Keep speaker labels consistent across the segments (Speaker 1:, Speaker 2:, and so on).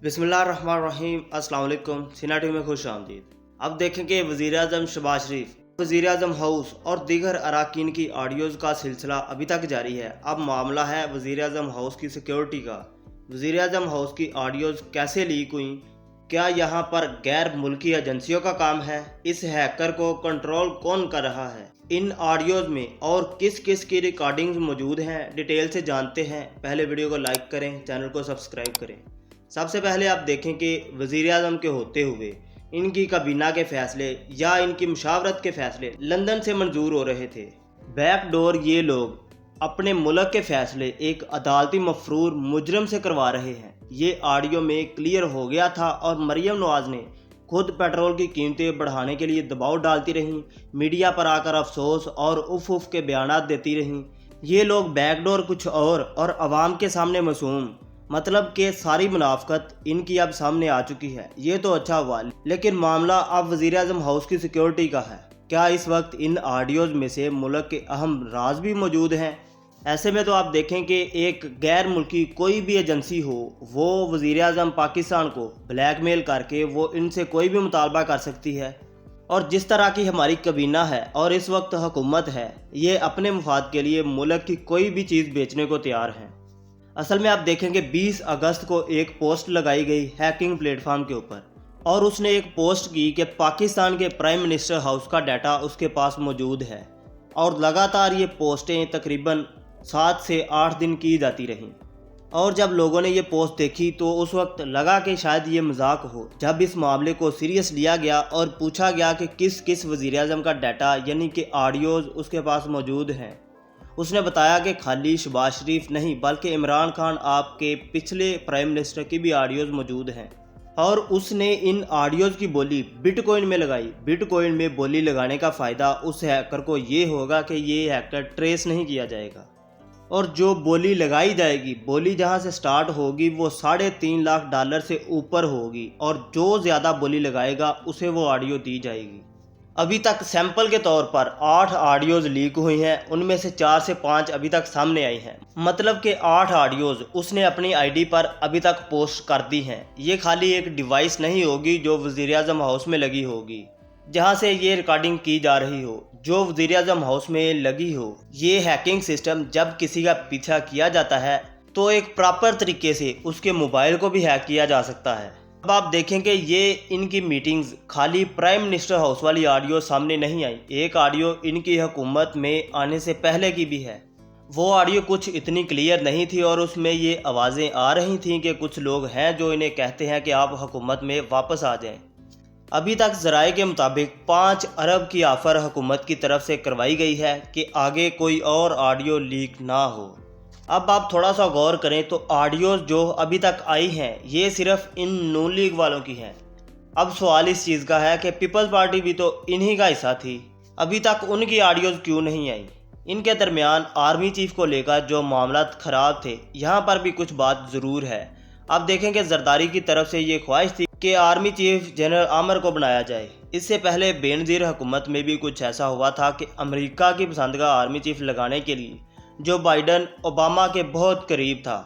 Speaker 1: बिस्मिल्लाहिर्रहमानिर्रहीम। अस्सलाम वालेकुम। सीना टीवी में खुश आमदीद। अब देखेंगे वज़ीर-ए-आज़म शहबाज शरीफ, वज़ीर-ए-आज़म हाउस और दीगर अराकीन की ऑडियोज़ का सिलसिला अभी तक जारी है। अब मामला है वज़ीर-ए-आज़म हाउस की सिक्योरिटी का। वज़ीर-ए-आज़म हाउस की ऑडियोज़ कैसे लीक हुई? क्या यहाँ पर गैर मुल्की एजेंसियों का काम है? इस हैकर को कंट्रोल कौन कर रहा है? इन ऑडियोज़ में और किस किस की रिकॉर्डिंग्स मौजूद हैं, डिटेल से जानते हैं। पहले वीडियो को लाइक करें, चैनल को सब्सक्राइब करें। सबसे पहले आप देखें कि वज़ीर-ए-आज़म के होते हुए इनकी काबीना के फ़ैसले या इनकी मुशावरत के फ़ैसले लंदन से मंजूर हो रहे थे। बैकडोर ये लोग अपने मुल्क के फ़ैसले एक अदालती मफरूर मुजरम से करवा रहे हैं। ये ऑडियो में क्लियर हो गया था और मरियम नवाज़ ने खुद पेट्रोल की कीमतें बढ़ाने के लिए दबाव डालती रहीं, मीडिया पर आकर अफसोस और उफ के बयानात देती रहीं। ये लोग बैकडोर कुछ और अवाम के सामने मासूम, मतलब कि सारी मुनाफकत इनकी अब सामने आ चुकी है। ये तो अच्छा हुआ, लेकिन मामला अब वज़ीर-ए-आज़म हाउस की सिक्योरिटी का है। क्या इस वक्त इन ऑडियोज़ में से मुल्क के अहम राज भी मौजूद हैं? ऐसे में तो आप देखें कि एक गैर मुल्की कोई भी एजेंसी हो, वो वज़ीर-ए-आज़म पाकिस्तान को ब्लैकमेल करके वो इनसे कोई भी मुतालबा कर सकती है। और जिस तरह की हमारी काबीना है और इस वक्त हुकूमत है, ये अपने मुफाद के लिए मुल्क की कोई भी चीज़ बेचने को तैयार है। असल में आप देखेंगे 20 अगस्त को एक पोस्ट लगाई गई हैकिंग प्लेटफॉर्म के ऊपर, और उसने एक पोस्ट की कि पाकिस्तान के प्राइम मिनिस्टर हाउस का डाटा उसके पास मौजूद है। और लगातार ये पोस्टें तकरीबन 7 से 8 दिन की जाती रहीं। और जब लोगों ने ये पोस्ट देखी तो उस वक्त लगा कि शायद ये मजाक हो। जब इस मामले को सीरियस लिया गया और पूछा गया कि किस किस वज़ीर-ए-आज़म का डाटा यानी कि ऑडियोज़ उसके पास मौजूद हैं, उसने बताया कि खाली शहबाज शरीफ नहीं बल्कि इमरान खान आपके पिछले प्राइम मिनिस्टर की भी ऑडियोज़ मौजूद हैं। और उसने इन ऑडियोज़ की बोली बिटकॉइन में लगाई। बिटकॉइन में बोली लगाने का फ़ायदा उस हैकर को ये होगा कि ये हैकर ट्रेस नहीं किया जाएगा, और जो बोली लगाई जाएगी, बोली जहां से स्टार्ट होगी वो $3.5 लाख से ऊपर होगी, और जो ज़्यादा बोली लगाएगा उसे वो ऑडियो दी जाएगी। अभी तक सैंपल के तौर पर 8 ऑडियोज़ लीक हुई हैं, उनमें से 4 से 5 अभी तक सामने आई हैं। मतलब कि 8 ऑडियोज़ उसने अपनी आईडी पर अभी तक पोस्ट कर दी हैं। ये खाली एक डिवाइस नहीं होगी जो वज़ीर-ए-आज़म हाउस में लगी होगी, जहां से ये रिकॉर्डिंग की जा रही हो, जो वज़ीर-ए-आज़म हाउस में लगी हो। ये हैकिंग सिस्टम जब किसी का पीछा किया जाता है तो एक प्रॉपर तरीके से उसके मोबाइल को भी हैक किया जा सकता है। अब आप देखेंगे ये इनकी मीटिंग्स खाली प्राइम मिनिस्टर हाउस वाली ऑडियो सामने नहीं आई। एक ऑडियो इनकी हुकूमत में आने से पहले की भी है। वो ऑडियो कुछ इतनी क्लियर नहीं थी और उसमें ये आवाज़ें आ रही थीं कि कुछ लोग हैं जो इन्हें कहते हैं कि आप हुकूमत में वापस आ जाएं। अभी तक ज़राए के मुताबिक 5 अरब की ऑफ़र हुकूमत की तरफ से करवाई गई है कि आगे कोई और ऑडियो लीक ना हो। अब आप थोड़ा सा गौर करें तो ऑडियोज़ जो अभी तक आई हैं ये सिर्फ इन नून लीग वालों की हैं। अब सवाल इस चीज़ का है कि पीपल्स पार्टी भी तो इन्हीं का हिस्सा थी, अभी तक उनकी ऑडियोज़ क्यों नहीं आई? इनके दरमियान आर्मी चीफ को लेकर जो मामला ख़राब थे, यहाँ पर भी कुछ बात ज़रूर है। अब देखें कि जरदारी की तरफ से ये ख्वाहिश थी कि आर्मी चीफ जनरल आमर को बनाया जाए। इससे पहले बेनज़ीर हुकूमत में भी कुछ ऐसा हुआ था कि अमेरिका की पसंद का आर्मी चीफ लगाने के लिए जो बाइडन ओबामा के बहुत करीब था।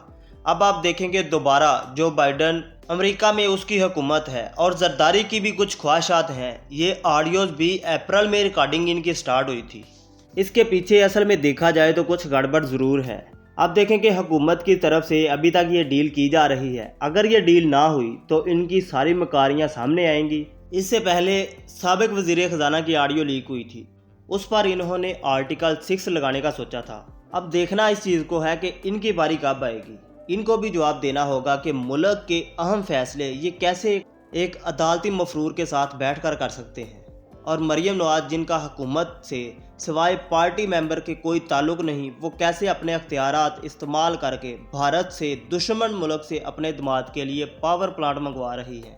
Speaker 1: अब आप देखेंगे दोबारा जो बाइडन अमेरिका में उसकी हुकूमत है और जरदारी की भी कुछ ख्वाहिशात हैं। ये ऑडियोज़ भी अप्रैल में रिकॉर्डिंग इनकी स्टार्ट हुई थी। इसके पीछे असल में देखा जाए तो कुछ गड़बड़ ज़रूर है। आप देखें कि हुकूमत की तरफ से अभी तक ये डील की जा रही है। अगर ये डील ना हुई तो इनकी सारी मकारियाँ सामने आएंगी। इससे पहले साबिक वज़ीर ख़जाना की ऑडियो लीक हुई थी, उस पर इन्होंने आर्टिकल 6 लगाने का सोचा था। अब देखना इस चीज़ को है कि इनकी बारी कब आएगी। इनको भी जवाब देना होगा कि मुल्क के अहम फैसले ये कैसे एक अदालती मफरूर के साथ बैठकर कर सकते हैं। और मरियम नवाज़ जिनका हुकूमत से सिवाय पार्टी मेंबर के कोई ताल्लुक़ नहीं, वो कैसे अपने अख्तियारात इस्तेमाल करके भारत से दुश्मन मुल्क से अपने दमाद के लिए पावर प्लांट मंगवा रही है।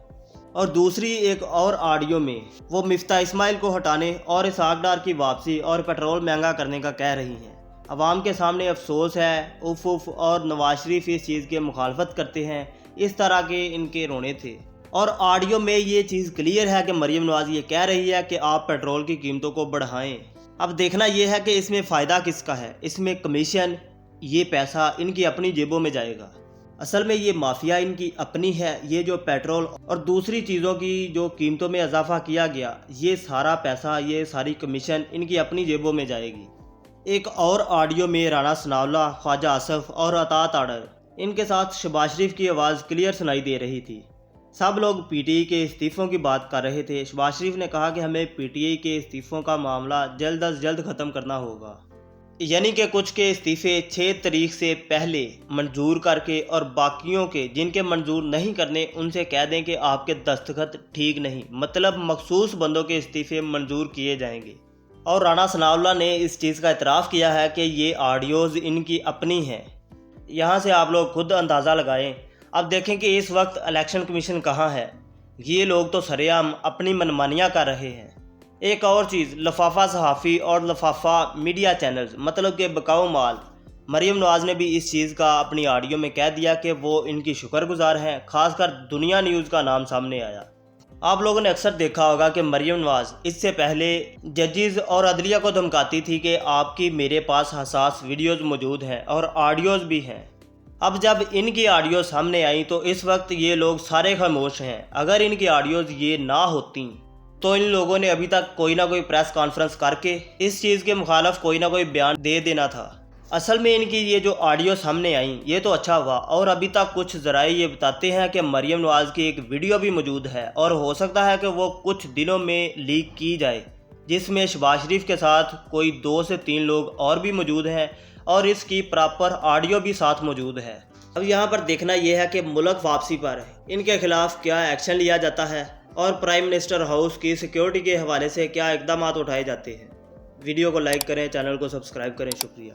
Speaker 1: और दूसरी एक और ऑडियो में वो मिफ्ता इस्माइल को हटाने और इसहाक डार की वापसी और पेट्रोल महंगा करने का कह रही हैं। अवाम के सामने अफसोस है, उफ और नवाज शरीफ इस चीज़ की मुखालफत करते हैं। इस तरह के इनके रोने थे। और ऑडियो में ये चीज़ क्लियर है कि मरियम नवाज़ ये कह रही है कि आप पेट्रोल की कीमतों को बढ़ाएं। अब देखना यह है कि इसमें फ़ायदा किसका है। इसमें कमीशन, ये पैसा इनकी अपनी जेबों में जाएगा। اصل میں یہ مافیا ان کی اپنی ہے، یہ جو پیٹرول اور دوسری چیزوں کی جو قیمتوں میں اضافہ کیا گیا، یہ سارا پیسہ، یہ ساری کمیشن ان کی اپنی جیبوں میں جائے گی۔ ایک اور آڈیو میں رانا ثناءاللہ، خواجہ آصف اور عطا تاڑر، ان کے ساتھ شہباز شریف کی آواز کلیئر سنائی دے رہی تھی۔ سب لوگ پی ٹی آئی کے استعفوں کی بات کر رہے تھے۔ شہباز شریف نے کہا کہ ہمیں پی ٹی آئی کے استعفوں کا معاملہ جلد از جلد ختم کرنا ہوگا، یعنی کہ کچھ کے استعفے 6 تاریخ سے پہلے منظور کر کے اور باقیوں کے جن کے منظور نہیں کرنے ان سے کہہ دیں کہ آپ کے دستخط ٹھیک نہیں، مطلب مخصوص بندوں کے استعفے منظور کیے جائیں گے۔ اور رانا ثناءاللہ نے اس چیز کا اعتراف کیا ہے کہ یہ آڈیوز ان کی اپنی ہیں۔ یہاں سے آپ لوگ خود اندازہ لگائیں۔ اب دیکھیں کہ اس وقت الیکشن کمیشن کہاں ہے۔ یہ لوگ تو سرے عام اپنی منمانیاں کر رہے ہیں۔ ایک اور چیز، لفافہ صحافی اور لفافہ میڈیا چینلز مطلب کہ بکاؤ مال، مریم نواز نے بھی اس چیز کا اپنی آڈیو میں کہہ دیا کہ وہ ان کی شکر گزار ہیں، خاص کر دنیا نیوز کا نام سامنے آیا۔ آپ لوگوں نے اکثر دیکھا ہوگا کہ مریم نواز اس سے پہلے ججز اور عدلیہ کو دھمکاتی تھی کہ آپ کی میرے پاس حساس ویڈیوز موجود ہیں اور آڈیوز بھی ہیں۔ اب جب ان کی آڈیوز سامنے آئیں تو اس وقت یہ لوگ سارے خاموش ہیں۔ اگر ان کی آڈیوز یہ نہ ہوتیں تو ان لوگوں نے ابھی تک کوئی نہ کوئی پریس کانفرنس کر کے اس چیز کے مخالف کوئی نہ کوئی بیان دے دینا تھا۔ اصل میں ان کی یہ جو آڈیو سامنے آئیں یہ تو اچھا ہوا، اور ابھی تک کچھ ذرائع یہ بتاتے ہیں کہ مریم نواز کی ایک ویڈیو بھی موجود ہے اور ہو سکتا ہے کہ وہ کچھ دنوں میں لیک کی جائے، جس میں شہباز شریف کے ساتھ کوئی 2 سے 3 لوگ اور بھی موجود ہیں اور اس کی پراپر آڈیو بھی ساتھ موجود ہے۔ اب یہاں پر دیکھنا یہ ہے کہ ملک واپسی پر ان کے خلاف کیا ایکشن لیا جاتا ہے اور پرائم منسٹر ہاؤس کی سیکیورٹی کے حوالے سے کیا اقدامات اٹھائے جاتے ہیں۔ ویڈیو کو لائک کریں، چینل کو سبسکرائب کریں، شکریہ۔